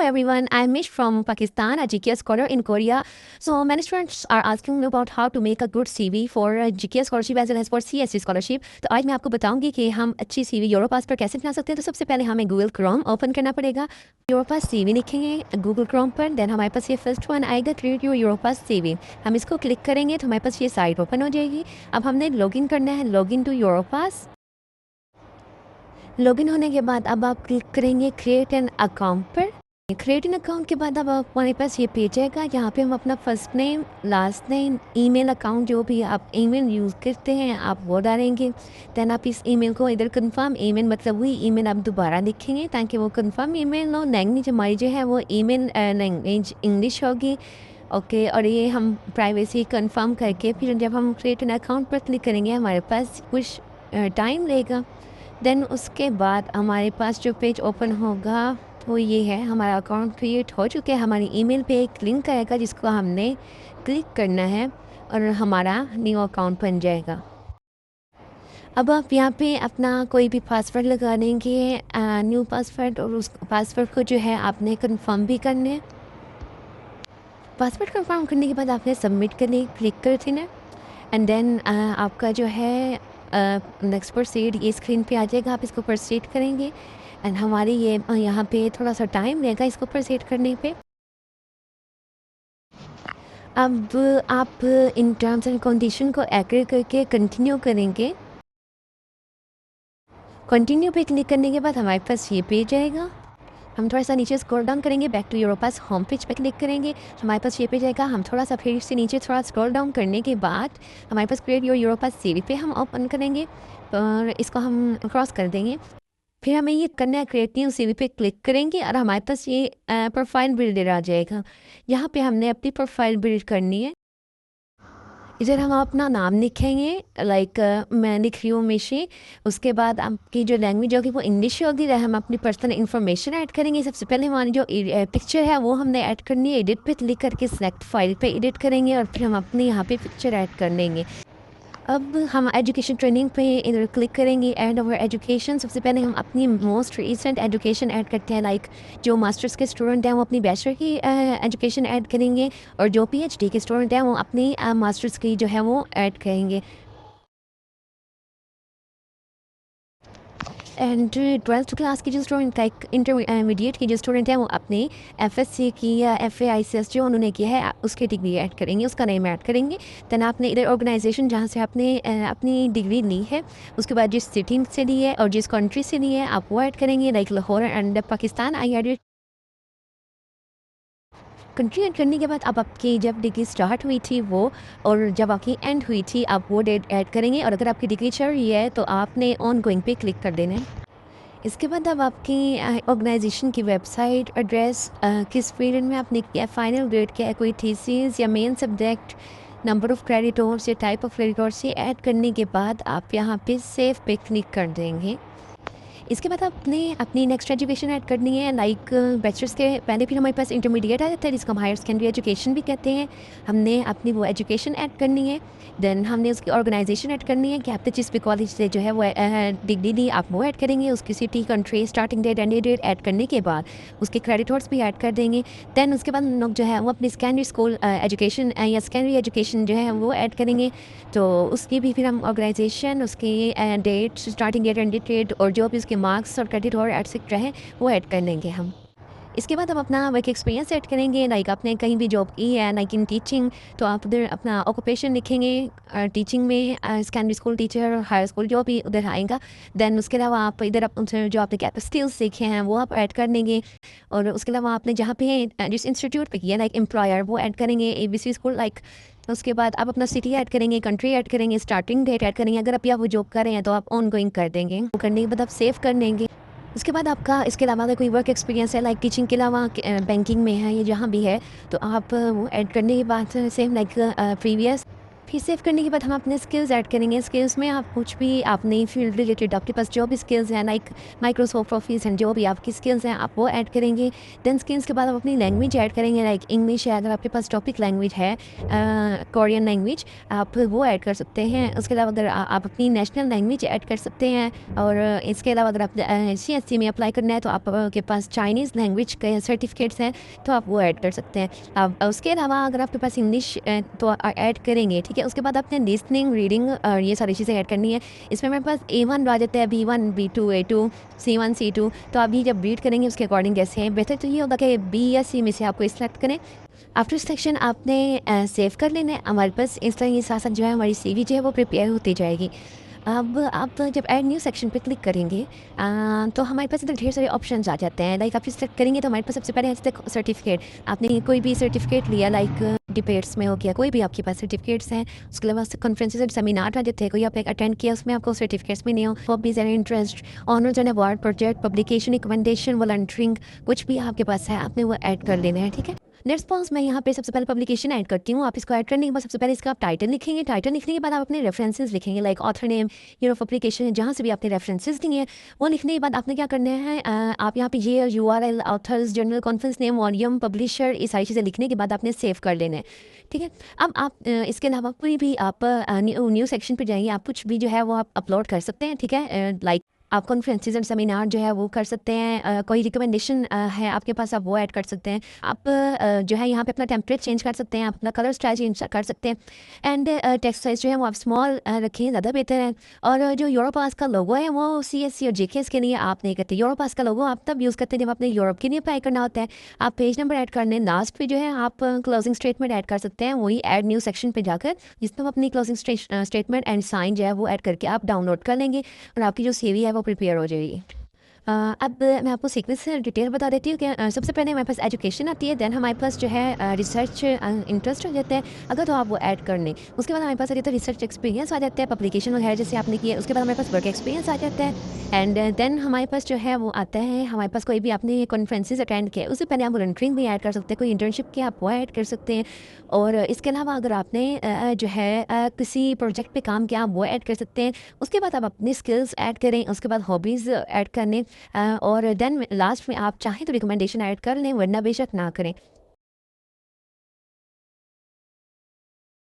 everyone, I'm Mish from Pakistan, a GKS scholar in Korea. So many students are asking me about how to make a good CV for GKS scholarship as well as for CSC scholarship. तो आज मैं आपको बताऊंगी कि हम अच्छी CV Europass पर कैसे बना सकते हैं। तो सबसे पहले हमें गूगल क्रोम ओपन करना पड़ेगा। यूरोपास CV लिखेंगे गूगल क्रोम पर, देन हमारे पास ये फर्स्ट वन आएगा, क्रिएट योर यूरोपास CV। हम इसको क्लिक करेंगे तो हमारे पास ये साइट ओपन हो जाएगी। अब हमने लॉगिन करना है, लॉगिन टू यूरोपास। लॉगिन होने के बाद अब आप क्लिक करेंगे क्रिएट एन अकाउंट पर। क्रिएट एन अकाउंट के बाद अब हमारे पास ये पेज आएगा। यहाँ पे हम अपना first name, last name, email account, जो भी आप ईमेल यूज़ करते हैं आप वो डालेंगे। दैन आप इस ईमेल को इधर कंफर्म ईमेल, मतलब वही ईमेल आप दोबारा लिखेंगे ताकि वो कंफर्म ईमेल हो। लैंग्वेज हमारी जो है वो ईमेल लैंग्वेज इंग्लिश होगी। ओके और ये हम प्राइवेसी कंफर्म करके फिर जब हम क्रिएट एन अकाउंट पर क्लिक करेंगे हमारे पास कुछ टाइम लेगा। देन उसके बाद हमारे पास जो पेज ओपन होगा वो ये है, हमारा अकाउंट क्रिएट हो चुका है। हमारी ईमेल पे एक लिंक आएगा जिसको हमने क्लिक करना है और हमारा न्यू अकाउंट बन जाएगा। अब आप यहाँ पे अपना कोई भी पासवर्ड लगा देंगे, न्यू पासवर्ड, और उस पासवर्ड को जो है आपने कंफर्म भी करना है। पासवर्ड कंफर्म करने के बाद आपने सबमिट करने क्लिक कर देना एंड देन आपका जो है नेक्स्ट प्रोसीड ये स्क्रीन पे आ जाएगा। आप इसको प्रोसीड करेंगे एंड हमारी ये यहाँ पे थोड़ा सा टाइम लेगा इसको प्रोसीड करने पे। अब आप इन टर्म्स एंड कंडीशन को एग्री करके कंटिन्यू करेंगे। कंटिन्यू पे क्लिक करने के बाद हमारे पास ये पेज आएगा। हम थोड़ा सा नीचे स्क्रॉल डाउन करेंगे, back to Europass home page पे क्लिक करेंगे, हमारे पास ये पेज आएगा। हम थोड़ा सा फिर से नीचे थोड़ा स्क्रॉल डाउन करने के बाद हमारे पास क्रिएट योर यूरोपास CV पे हम ओपन करेंगे और इसको हम क्रॉस कर देंगे। फिर हमें ये करना है क्रिएट न्यू CV पे क्लिक करेंगे और हमारे पास ये प्रोफाइल बिल्डर आ जाएगा। यहाँ पे हमने अपनी प्रोफाइल बिल्ड करनी है। इधर हम अपना नाम लिखेंगे, लाइक मैं लिख रही हूँ मिशी। उसके बाद आपकी जो लैंग्वेज होगी वो इंग्लिश होगी। हम अपनी पर्सनल इन्फॉर्मेशन ऐड करेंगे। सबसे पहले हमारी जो पिक्चर है वो हमने ऐड करनी है। एडिट पे क्लिक करके सिलेक्ट फाइल पे एडिट करेंगे और फिर हम अपने यहाँ पे पिक्चर ऐड कर लेंगे। अब हम एजुकेशन ट्रेनिंग पे इधर क्लिक करेंगे, ऐड ओवर एजुकेशन। सबसे पहले हम अपनी मोस्ट रिसेंट एजुकेशन ऐड करते हैं, लाइक जो मास्टर्स के स्टूडेंट हैं वो अपनी बैचलर की एजुकेशन ऐड करेंगे और जो PhD के स्टूडेंट हैं वो अपनी मास्टर्स की जो है वो ऐड करेंगे। एंड 12th क्लास की जो स्टूडेंट, लाइक इंटरमीडिएट की जो स्टूडेंट हैं वो अपने FSC की या FAICS जो उन्होंने किया है उसकी डिग्री ऐड करेंगे, उसका नेम ऐड करेंगे। दैन आपने इधर ऑर्गेनाइजेशन जहाँ से आपने अपनी डिग्री ली है, उसके बाद जिस सिटी से ली है और जिस कंट्री से ली है आप वो ऐड करेंगे, like Lahore and Pakistan. I edit country add करने के बाद अब आपकी जब डिग्री स्टार्ट हुई थी वो और जब आपकी एंड हुई थी आप वो डेट ऐड करेंगे। और अगर आपकी डिग्री चल रही है तो आपने ऑन गोइंग पे क्लिक कर देना है। इसके बाद अब आपकी ऑर्गेनाइजेशन की वेबसाइट, एड्रेस, किस पीरियड में आपने किया, फाइनल ग्रेड क्या है, कोई थीसिस या main subject, number of creditors या टाइप ऑफ क्रेडिटर्स, ये ऐड करने के बाद आप यहाँ पे सेव पे क्लिक कर देंगे। इसके बाद आपने अपनी नेक्स्ट एजुकेशन ऐड करनी है, लाइक बैचलर्स के पहले फिर हमारे पास इंटरमीडिएट आ जाता है जिसको हम हायर सेकेंडरी एजुकेशन भी कहते हैं। हमने अपनी वो एजुकेशन ऐड करनी है। देन हमने उसकी ऑर्गेनाइजेशन ऐड करनी है कि आपने जिस भी कॉलेज से जो है वो डिग्री ली आप वो ऐड करेंगे। उसकी city, country, starting date, end date add करने के बाद उसके क्रेडिटर्स भी ऐड कर देंगे। दैन उसके बाद हम लोग जो है वो अपनी सेकेंडरी स्कूल एजुकेशन या सेकेंडरी एजुकेशन जो है वो ऐड करेंगे। तो उसकी भी फिर हम ऑर्गेनाइजेशन, उसकी date, starting date, end date और जो भी उसके मार्क्स और क्रेडिट और एटसेट्रा है वो ऐड कर लेंगे हम। इसके बाद हम अपना वर्क एक्सपीरियंस ऐड करेंगे, लाइक आपने कहीं भी जॉब की है, लाइक इन टीचिंग, तो आप उधर अपना ऑक्यूपेशन लिखेंगे। टीचिंग में secondary school teacher, high school जो भी उधर आएगा। दैन उसके अलावा आप इधर जो आपने कैपेसिटीज सीखे हैं वो आप ऐड कर लेंगे। और उसके अलावा आपने जहाँ पे जिस इंस्टीट्यूट पे किया, लाइक एम्प्लॉयर, वो ऐड करेंगे, ABC स्कूल, लाइक। उसके बाद आप अपना सिटी ऐड करेंगे, कंट्री ऐड करेंगे, स्टार्टिंग डेट ऐड करेंगे। अगर आप वो जॉब कर रहे हैं तो आप ऑन गोइंग कर देंगे। वो करने के बाद आप सेव कर लेंगे। उसके बाद आपका इसके अलावा अगर कोई वर्क एक्सपीरियंस है, लाइक टीचिंग के अलावा बैंकिंग में है या जहाँ भी है, तो आप वो ऐड करने के बाद सेम लाइक प्रीवियस। फिर सेव करने के बाद हम अपने स्किल्स ऐड करेंगे। स्किल्स में आप कुछ भी अपनी फील्ड रिलेटेड आपके पास जो भी स्किल्स हैं, लाइक माइक्रोसॉफ्ट ऑफिस एंड जो भी आपकी स्किल्स हैं आप वो ऐड करेंगे। देन स्किल्स के बाद आप अपनी लैंग्वेज ऐड करेंगे, लाइक इंग्लिश है, अगर आपके पास टॉपिक लैंग्वेज है कोरियन लैंग्वेज, आप वो ऐड कर सकते हैं। उसके अलावा अगर आप अपनी नेशनल लैंग्वेज ऐड कर सकते हैं। और इसके अलावा अगर आप CSC में अप्लाई करना है तो आपके पास चाइनीज़ लैंग्वेज के सर्टिफिकेट्स हैं तो आप वो ऐड कर सकते हैं। अब उसके अलावा अगर आपके पास इंग्लिश तो ऐड करेंगे, ठीक है। उसके बाद आपने लिसनिंग, रीडिंग और ये सारी चीज़ें ऐड करनी है। इसमें मेरे पास A1 आ जाता है, B1, B2, A2, C1, C2। तो अभी जब रीड करेंगे उसके अकॉर्डिंग कैसे हैं, बेहतर तो ये होगा कि B या C में से आपको सिलेक्ट करें। आफ्टर सिलेक्शन आपने सेव कर लेना है। हमारे पास इस तरह ये साथ साथ जो है हमारी CV जो है वो प्रिपेयर होती जाएगी। अब आप जब ऐड न्यू सेक्शन पे क्लिक करेंगे तो हमारे पास इधर ढेर सारे ऑप्शंस आ जाते हैं। लाइक आप सिलेक्ट करेंगे तो हमारे पास सबसे पहले है सर्टिफिकेट। आपने कोई भी सर्टिफिकेट लिया, लाइक डिबेट्स में हो गया, कोई भी आपके पास सर्टिफिकेट्स हैं। उसके अलावा कॉन्फ्रेंसेज और सेमिनार आ जाते हैं, कोई आप अटेंड किया उसमें आपको सर्टिफिकेट्स में नहीं हो। Hobbies and interest, honours and award, project, publication, recommendation, volunteering, कुछ भी आपके पास है आपने वो ऐड कर लेना है, ठीक है। लेट्स सपोज मैं यहाँ पे सबसे पहले पब्लिकेशन ऐड करती हूँ। आप इसको ऐड करने के बाद सबसे पहले इसका आप टाइटल लिखेंगे। टाइटल लिखने के बाद आप अपने रेफरेंसेस लिखेंगे, like author name, year of publication, जहाँ से भी आपने रेफरेंसेस दिए हैं वो लिखने के बाद आपने क्या करना है, आप यहाँ पे ये URL, authors, journal, conference name, volume, publisher, ये सारी चीज़ें लिखने के बाद आपने सेव कर लेना है, ठीक है। अब आप इसके अलावा कोई भी आप न्यू सेक्शन पर जाइए, आप कुछ भी जो है वो आप अपलोड कर सकते हैं, ठीक है। लाइक आप कॉन्फ्रेंसेज एंड सेमिनार जो है वो कर सकते हैं। कोई रिकमेंडेशन है आपके पास, आप वो ऐड कर सकते हैं। आप जो है यहाँ पे अपना टेम्पलेट चेंज कर सकते हैं, आप अपना कलर स्टाइल चेंज कर सकते हैं। एंड टेक्स्ट साइज जो है वो आप स्मॉल रखें, ज़्यादा बेहतर है। और जो यूरोपास का लोगो है वो CSC और JKS के लिए आप नहीं करते। यूरोपास का लोगो आप तब यूज़ करते हैं जब आपने यूरोप के लिए अप्लाई करना होता है। आप पेज नंबर ऐड करने, लास्ट पे जो है आप क्लोजिंग स्टेटमेंट ऐड कर सकते हैं, वही ऐड न्यू सेक्शन पे जाकर, जिसमें अपनी क्लोजिंग स्टेटमेंट एंड साइन जो है वो ऐड करके आप डाउनलोड कर लेंगे और आपकी जो CV है वो प्रिपेयर हो जाएगी। अब मैं आपको सीक्वेंस से डिटेल बता देती हूँ कि सबसे पहले हमारे पास एजुकेशन आती है, देन हमारे पास जो है रिसर्च इंटरेस्ट हो जाता है, अगर तो आप वो ऐड कर लें। उसके बाद हमारे पास आ जाता है रिसर्च एक्सपीरियंस आ जाता है, पब्लिकेशन वगैरह जैसे आपने किया। उसके बाद हमारे पास वर्क एक्सपीरियंस आ जाता है। एंड देन हमारे पास जो है वो आता है, हमारे पास कोई भी आपने कॉन्फ्रेंसेज अटेंड किया उससे पहले आप वॉलंटियरिंग भी ऐड कर सकते हैं, कोई इंटर्नशिप किया आप वो ऐड कर सकते हैं। और इसके अलावा अगर आपने जो है किसी प्रोजेक्ट पे काम किया आप वो ऐड कर सकते हैं। उसके बाद आप अपनी स्किल्स ऐड करें, उसके बाद हॉबीज़ ऐड करने और देन लास्ट में आप चाहें तो रिकमेंडेशन ऐड कर लें, वरना बेशक ना करें।